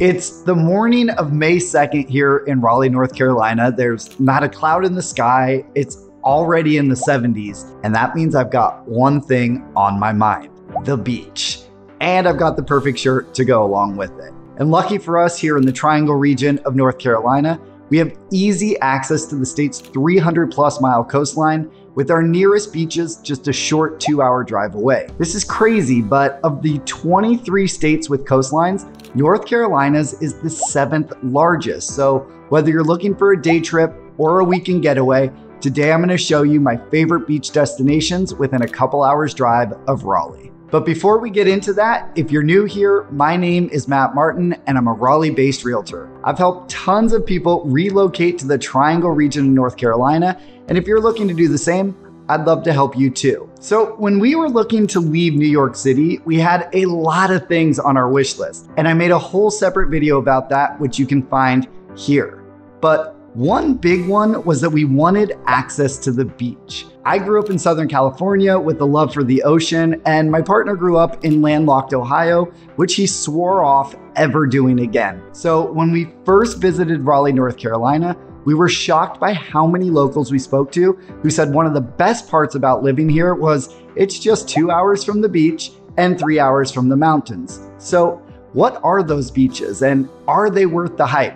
It's the morning of May 2nd here in Raleigh, North Carolina. There's not a cloud in the sky. It's already in the 70s. And that means I've got one thing on my mind, the beach. And I've got the perfect shirt to go along with it. And lucky for us here in the Triangle region of North Carolina, we have easy access to the state's 300+ mile coastline, with our nearest beaches just a short 2-hour drive away. This is crazy, but of the 23 states with coastlines, North Carolina's is the 7th largest. So whether you're looking for a day trip or a weekend getaway, today I'm gonna show you my favorite beach destinations within a couple hours drive of Raleigh. But before we get into that, if you're new here, my name is Matt Martin and I'm a Raleigh-based realtor. I've helped tons of people relocate to the Triangle region of North Carolina, and if you're looking to do the same, I'd love to help you too. So when we were looking to leave New York City, we had a lot of things on our wish list, and I made a whole separate video about that, which you can find here. But one big one was that we wanted access to the beach. I grew up in Southern California with a love for the ocean, and my partner grew up in landlocked Ohio, which he swore off ever doing again. So when we first visited Raleigh, North Carolina, we were shocked by how many locals we spoke to who said one of the best parts about living here was it's just 2 hours from the beach and 3 hours from the mountains. So what are those beaches and are they worth the hype?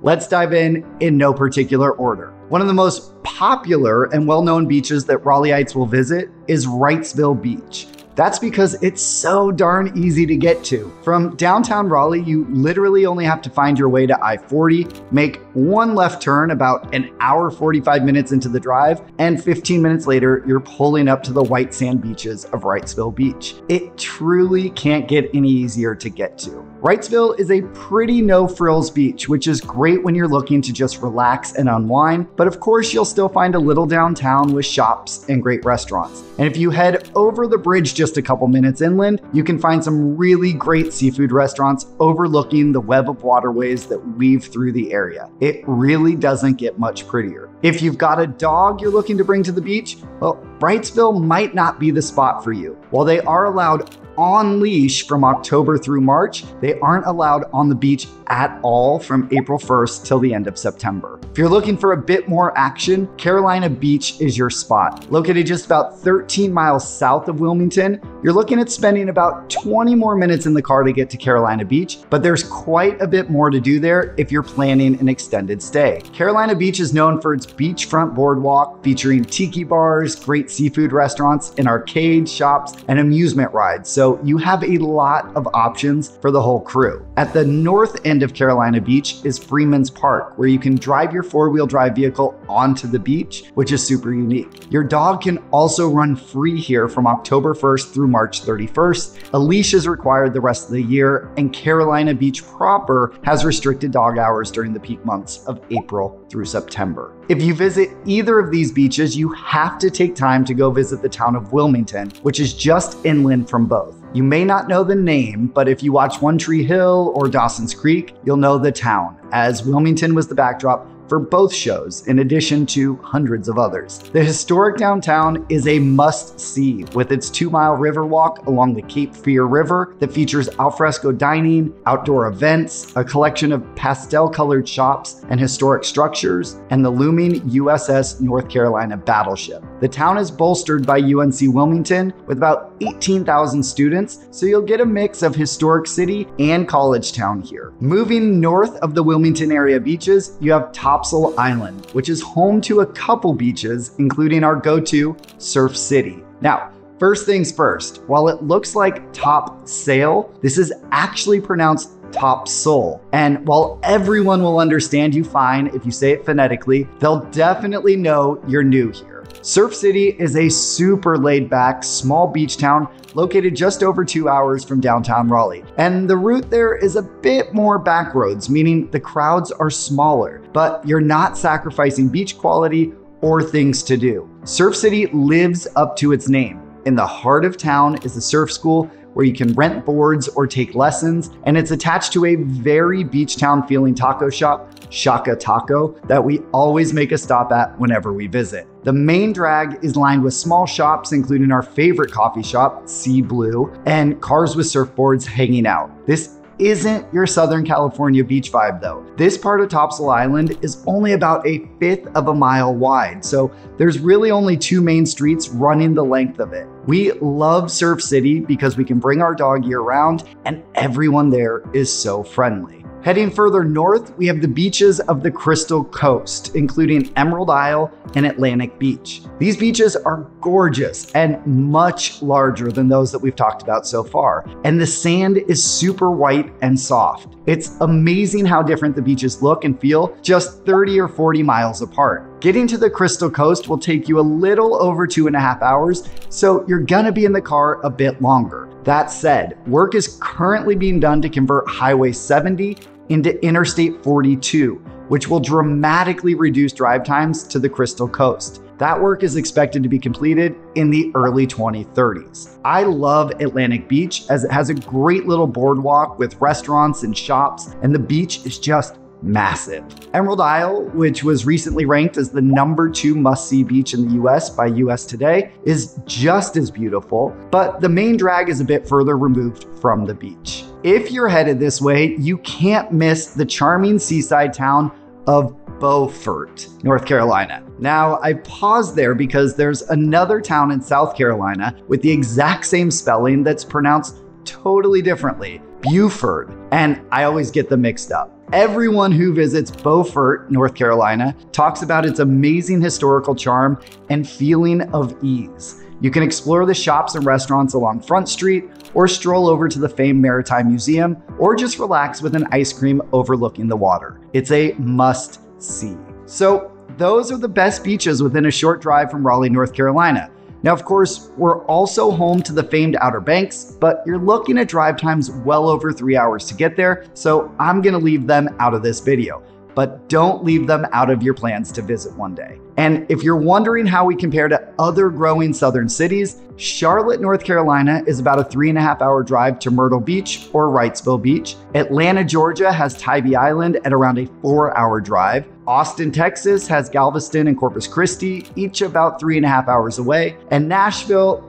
Let's dive in no particular order. One of the most popular and well-known beaches that Raleighites will visit is Wrightsville Beach. That's because it's so darn easy to get to. From downtown Raleigh, you literally only have to find your way to I-40, make one left turn about an hour, 45 minutes into the drive, and 15 minutes later, you're pulling up to the white sand beaches of Wrightsville Beach. It truly can't get any easier to get to. Wrightsville is a pretty no-frills beach, which is great when you're looking to just relax and unwind, but of course you'll still find a little downtown with shops and great restaurants. And if you head over the bridge just a couple minutes inland, you can find some really great seafood restaurants overlooking the web of waterways that weave through the area. It really doesn't get much prettier. If you've got a dog you're looking to bring to the beach, well, Wrightsville might not be the spot for you. While they are allowed on leash from October through March, they aren't allowed on the beach at all from April 1st till the end of September. If you're looking for a bit more action, Carolina Beach is your spot. Located just about 13 miles south of Wilmington, you're looking at spending about 20 more minutes in the car to get to Carolina Beach, but there's quite a bit more to do there if you're planning an extended stay. Carolina Beach is known for its beachfront boardwalk featuring tiki bars, great seafood restaurants, and arcade shops and amusement rides. So you have a lot of options for the whole crew. At the north end of Carolina Beach is Freeman's Park, where you can drive your 4-wheel drive vehicle onto the beach, which is super unique. Your dog can also run free here from October 1st through March 31st. A leash is required the rest of the year, and Carolina Beach proper has restricted dog hours during the peak months of April through September. If you visit either of these beaches, you have to take time to go visit the town of Wilmington, which is just inland from both. You may not know the name, but if you watch One Tree Hill or Dawson's Creek, you'll know the town, as Wilmington was the backdrop for both shows, in addition to hundreds of others. The historic downtown is a must-see with its 2-mile river walk along the Cape Fear River that features alfresco dining, outdoor events, a collection of pastel-colored shops and historic structures, and the looming USS North Carolina battleship. The town is bolstered by UNC Wilmington with about 18,000 students, so you'll get a mix of historic city and college town here. Moving north of the Wilmington area beaches, you have Topsail Island, which is home to a couple beaches, including our go-to, Surf City. Now, first things first, while it looks like Top Sail, this is actually pronounced Topsail. And while everyone will understand you fine if you say it phonetically, they'll definitely know you're new here. Surf City is a super laid-back, small beach town located just over 2 hours from downtown Raleigh. And the route there is a bit more backroads, meaning the crowds are smaller, but you're not sacrificing beach quality or things to do. Surf City lives up to its name. In the heart of town is a surf school where you can rent boards or take lessons, and it's attached to a very beach town feeling taco shop, Shaka Taco, that we always make a stop at whenever we visit. The main drag is lined with small shops, including our favorite coffee shop, Sea Blue, and cars with surfboards hanging out. This isn't your Southern California beach vibe though. This part of Topsail Island is only about a fifth of a mile wide, so there's really only two main streets running the length of it. We love Surf City because we can bring our dog year round and everyone there is so friendly. Heading further north, we have the beaches of the Crystal Coast, including Emerald Isle and Atlantic Beach. These beaches are gorgeous and much larger than those that we've talked about so far, and the sand is super white and soft. It's amazing how different the beaches look and feel just 30 or 40 miles apart. Getting to the Crystal Coast will take you a little over 2.5 hours, so you're gonna be in the car a bit longer. That said, work is currently being done to convert Highway 70 into Interstate 42, which will dramatically reduce drive times to the Crystal Coast. That work is expected to be completed in the early 2030s. I love Atlantic Beach as it has a great little boardwalk with restaurants and shops, and the beach is just massive. Emerald Isle, which was recently ranked as the #2 must-see beach in the US by US Today, is just as beautiful, but the main drag is a bit further removed from the beach. If you're headed this way, you can't miss the charming seaside town of Beaufort, North Carolina. Now, I paused there because there's another town in South Carolina with the exact same spelling that's pronounced totally differently, Buford, and I always get them mixed up. Everyone who visits Beaufort, North Carolina, talks about its amazing historical charm and feeling of ease. You can explore the shops and restaurants along Front Street, or stroll over to the famed Maritime Museum, or just relax with an ice cream overlooking the water. It's a must-see. So those are the best beaches within a short drive from Raleigh, North Carolina. Now, of course, we're also home to the famed Outer Banks, but you're looking at drive times well over 3 hours to get there, so I'm gonna leave them out of this video. But don't leave them out of your plans to visit one day. And if you're wondering how we compare to other growing southern cities, Charlotte, North Carolina is about a 3.5-hour drive to Myrtle Beach or Wrightsville Beach. Atlanta, Georgia has Tybee Island at around a 4-hour drive. Austin, Texas has Galveston and Corpus Christi, each about 3.5 hours away. And Nashville,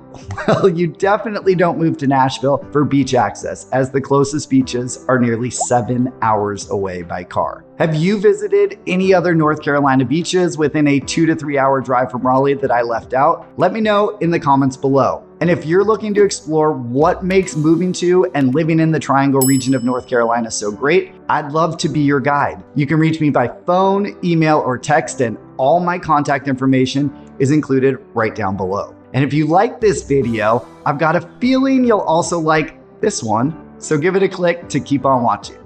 well, you definitely don't move to Nashville for beach access, as the closest beaches are nearly 7 hours away by car. Have you visited any other North Carolina beaches within a 2 to 3 hour drive from Raleigh that I left out? Let me know in the comments below. And if you're looking to explore what makes moving to and living in the Triangle region of North Carolina so great, I'd love to be your guide. You can reach me by phone, email, or text, and all my contact information is included right down below. And if you like this video, I've got a feeling you'll also like this one, so give it a click to keep on watching.